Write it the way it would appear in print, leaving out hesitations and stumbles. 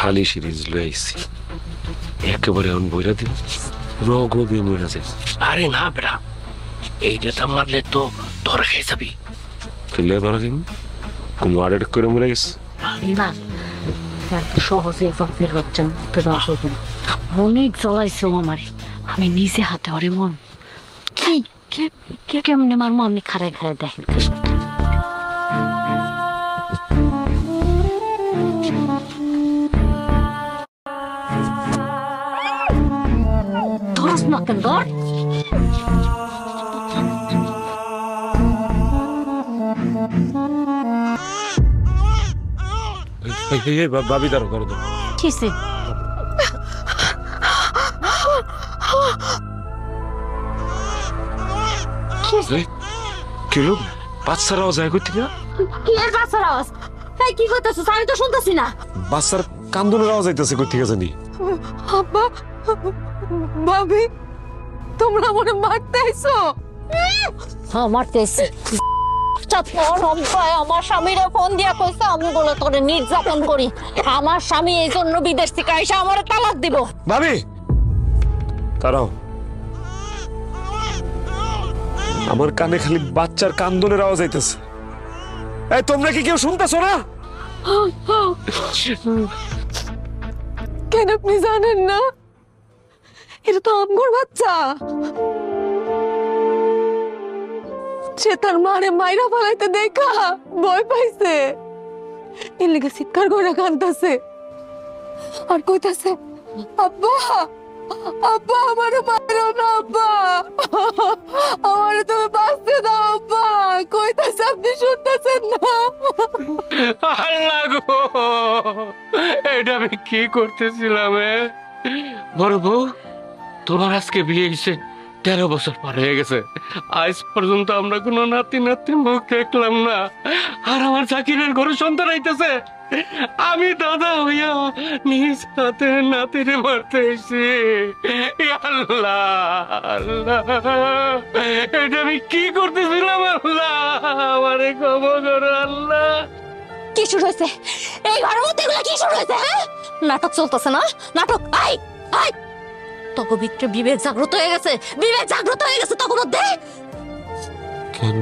খালি সিরিজ লইছি একেবারে এখন বইরা দিব রোগ দিয়ে মরে যায়। আরে না বেটা, এইটা মারলে তো ধর খেয়ে যাবি। ফেলে ধরা দিন কোনো আরেক করে মরে গেছে না সহজে ফেরত অনেক জ্বলাইছে আমার, আমি নিজে হাতে ওরে মন কি কেমনে মারমো আমি খাড়ায় খাড়ায় দেখেন। ধরস না কেন ধর। ভাবি দাঁড়ো ধরো তো কিসে কি লোক বাচ্চার আওয়াজ আয় করতে না? কি এর বাচ্চার আওয়াজ? এই কি করতেছিস? আমি তো শুনতেছি না। বাচ্চার কান্দনের আওয়াজ আইতেছে কই থেকে জানি। আব্বা, ভাবি, তোমরা মনে মারতে আইছো? হ্যাঁ মারতে আইছি। আমার স্বামীরা ফোন দিয়া কইছে আমি বলে তোরে নির্যাতন করি। আমার স্বামী এই জন্য বিদেশ থেকে আইসা আমার তালাক দিব। ভাবি দাঁড়াও, আমার কানে খালি বাচ্চার কান্দনের আওয়াজ আইতেছে। এই তোমরা কি কেউ শুনতেছো না? কেন আপনি জানেন না? এটা তো আমগর বাচ্চা। সে তার মারে মাইরা ফেলাইতে দেখা ভয় পাইছে, এর লেগে চিৎকার করে কাঁদতেছে আর কইতাছে, আব্বা আব্বা আমারে মারো না, আব্বা আমারে তুমি বাঁচতে দাও আব্বা। কইতাছে, আপনি শুনতেছেন না? আল্লাহ গো, এটা আমি কি করতেছিলাম? বড় বউ, তোমার আজকে বিয়ে হয়েছে 13 বছর পার হয়ে গেছে, আজ পর্যন্ত আমরা কোনো নাতি নাতির মুখ দেখলাম না। আর আমার জাকিরের ঘরে সন্তান আইতেছে, আমি দাদা হইয়া নিজ হাতে নাতিরে মারতে এসেছি। আল্লাহ আল্লাহ, এটা আমি কি করতেছিলাম? আল্লাহ আমারে ক্ষমা করো আল্লাহ। কি শুরু হয়েছে এই ঘরের মধ্যে? এগুলো কি শুরু হয়েছে? হ্যাঁ, নাটক চলতেছে না? নাটক আই আই তখন ভিতরে বিবেক জাগ্রত হয়ে গেছে, বিবেক জাগ্রত হয়ে গেছে তখন মধ্যে। কেন